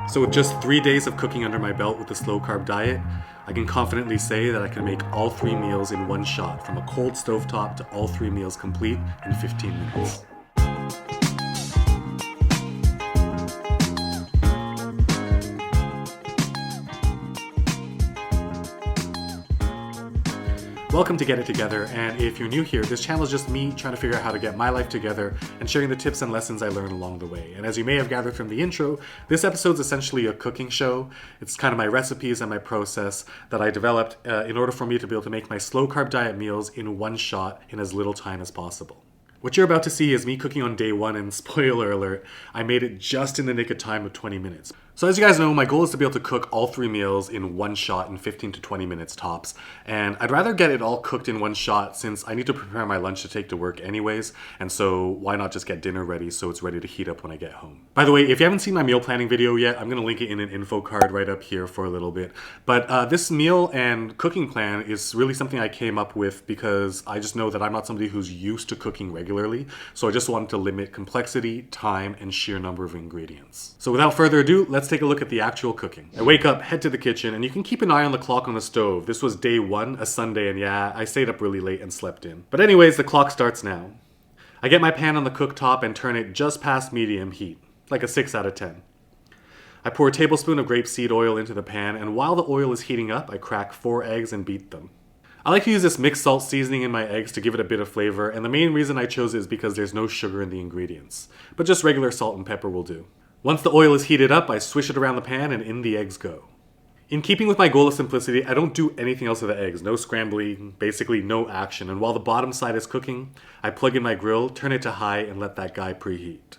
So with just 3 days of cooking under my belt with the slow carb diet, I can confidently say that I can make all 3 meals in one shot, from a cold stovetop to all 3 meals complete in 15 minutes. Welcome to Get It Together, and if you're new here, this channel is just me trying to figure out how to get my life together and sharing the tips and lessons I learned along the way. And as you may have gathered from the intro, this episode is essentially a cooking show. It's kind of my recipes and my process that I developed in order for me to be able to make my slow carb diet meals in one shot in as little time as possible. What you're about to see is me cooking on day one, and spoiler alert, I made it just in the nick of time of 20 minutes. So as you guys know, my goal is to be able to cook all 3 meals in one shot in 15 to 20 minutes tops. And I'd rather get it all cooked in one shot since I need to prepare my lunch to take to work anyways. And so why not just get dinner ready so it's ready to heat up when I get home. By the way, if you haven't seen my meal planning video yet, I'm going to link it in an info card right up here for a little bit. But this meal and cooking plan is really something I came up with because I just know that I'm not somebody who's used to cooking regularly. So I just wanted to limit complexity, time, and sheer number of ingredients. So without further ado, let's take a look at the actual cooking. I wake up, head to the kitchen, and you can keep an eye on the clock on the stove. This was day 1, a Sunday, and yeah, I stayed up really late and slept in. But anyways, the clock starts now. I get my pan on the cooktop and turn it just past medium heat, like a 6 out of 10. I pour a tablespoon of grapeseed oil into the pan, and while the oil is heating up, I crack 4 eggs and beat them. I like to use this mixed salt seasoning in my eggs to give it a bit of flavor, and the main reason I chose it is because there's no sugar in the ingredients. But just regular salt and pepper will do. Once the oil is heated up, I swish it around the pan and in the eggs go. In keeping with my goal of simplicity, I don't do anything else with the eggs. No scrambling, basically no action. And while the bottom side is cooking, I plug in my grill, turn it to high, and let that guy preheat.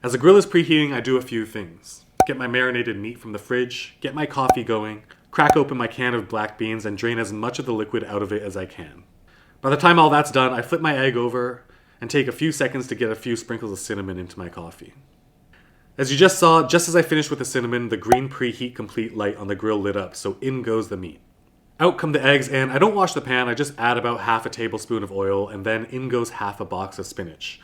As the grill is preheating, I do a few things. Get my marinated meat from the fridge, get my coffee going, crack open my can of black beans, and drain as much of the liquid out of it as I can. By the time all that's done, I flip my egg over and take a few seconds to get a few sprinkles of cinnamon into my coffee. As you just saw, just as I finished with the cinnamon, the green preheat complete light on the grill lit up, so in goes the meat. Out come the eggs, and I don't wash the pan, I just add about half a tablespoon of oil, and then in goes half a box of spinach.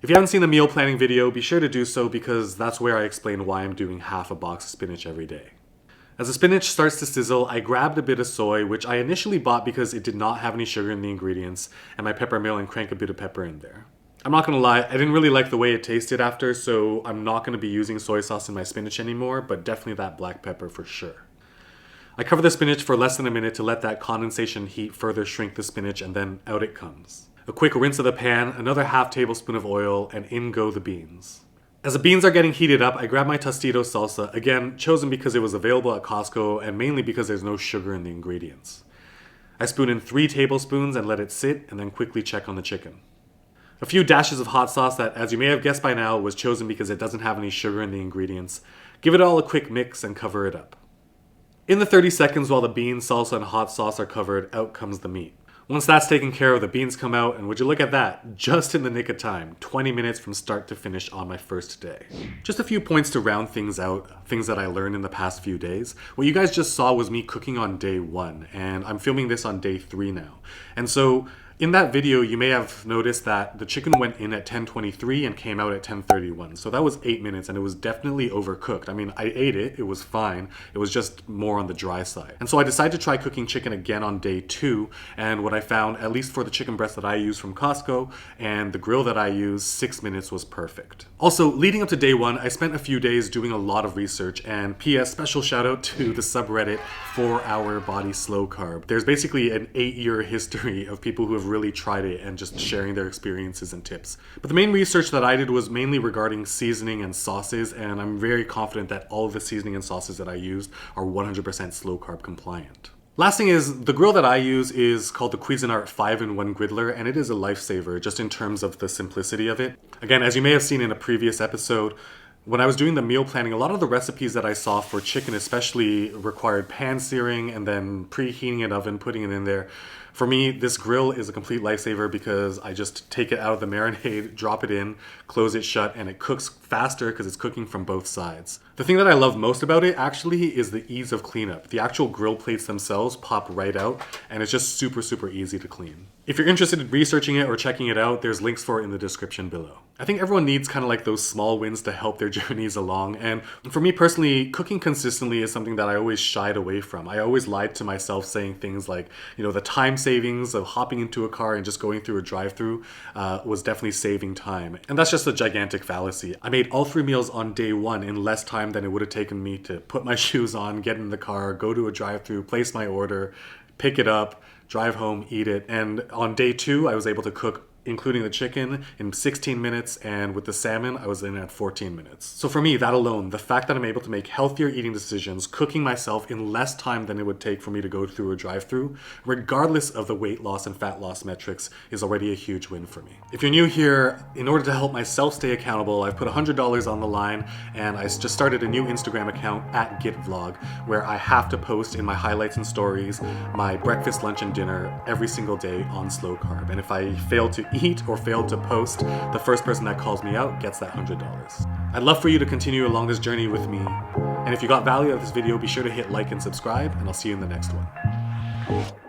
If you haven't seen the meal planning video, be sure to do so because that's where I explain why I'm doing half a box of spinach every day. As the spinach starts to sizzle, I grabbed a bit of soy, which I initially bought because it did not have any sugar in the ingredients, and my pepper mill, and crank a bit of pepper in there. I'm not gonna lie, I didn't really like the way it tasted after, so I'm not gonna be using soy sauce in my spinach anymore, but definitely that black pepper for sure. I cover the spinach for less than a minute to let that condensation heat further shrink the spinach, and then out it comes. A quick rinse of the pan, another half tablespoon of oil, and in go the beans. As the beans are getting heated up, I grab my Tostitos salsa, again chosen because it was available at Costco and mainly because there's no sugar in the ingredients. I spoon in 3 tablespoons and let it sit, and then quickly check on the chicken. A few dashes of hot sauce that, as you may have guessed by now, was chosen because it doesn't have any sugar in the ingredients. Give it all a quick mix and cover it up. In the 30 seconds while the beans, salsa, and hot sauce are covered, out comes the meat. Once that's taken care of, the beans come out, and would you look at that, just in the nick of time, 20 minutes from start to finish on my first day. Just a few points to round things out, things that I learned in the past few days. What you guys just saw was me cooking on day 1, and I'm filming this on day 3 now. And so, in that video, you may have noticed that the chicken went in at 10:23 and came out at 10:31. So that was 8 minutes, and it was definitely overcooked. I mean, I ate it, it was fine. It was just more on the dry side. And so I decided to try cooking chicken again on day 2. And what I found, at least for the chicken breast that I use from Costco and the grill that I use, 6 minutes was perfect. Also, leading up to day 1, I spent a few days doing a lot of research, and PS, special shout out to the subreddit 4-Hour Body Slow Carb. There's basically an 8-year history of people who have really tried it and just sharing their experiences and tips. But the main research that I did was mainly regarding seasoning and sauces, and I'm very confident that all of the seasoning and sauces that I used are 100% slow carb compliant. Last thing is, the grill that I use is called the Cuisinart 5-in-1 Griddler, and it is a lifesaver just in terms of the simplicity of it. Again, as you may have seen in a previous episode, when I was doing the meal planning, a lot of the recipes that I saw for chicken especially required pan searing and then preheating an oven, putting it in there. For me, this grill is a complete lifesaver because I just take it out of the marinade, drop it in, close it shut, and it cooks faster because it's cooking from both sides. The thing that I love most about it actually is the ease of cleanup. The actual grill plates themselves pop right out, and it's just super easy to clean. If you're interested in researching it or checking it out, there's links for it in the description below. I think everyone needs kind of like those small wins to help their journeys along, and for me personally, cooking consistently is something that I always shied away from. I always lied to myself saying things like, you know, the time savings of hopping into a car and just going through a drive-thru was definitely saving time. And that's just a gigantic fallacy. I made all 3 meals on day 1 in less time than it would have taken me to put my shoes on, get in the car, go to a drive-thru, place my order, pick it up, drive home, eat it. And on day 2, I was able to cook, including the chicken, in 16 minutes, and with the salmon, I was in at 14 minutes. So for me, that alone, the fact that I'm able to make healthier eating decisions, cooking myself in less time than it would take for me to go through a drive-thru, regardless of the weight loss and fat loss metrics, is already a huge win for me. If you're new here, in order to help myself stay accountable, I've put $100 on the line, and I just started a new Instagram account at GitVlog, where I have to post in my highlights and stories my breakfast, lunch, and dinner every single day on slow carb. And if I fail to eat or failed to post, the first person that calls me out gets that $100. I'd love for you to continue along this journey with me. And if you got value out of this video, be sure to hit like and subscribe, and I'll see you in the next one.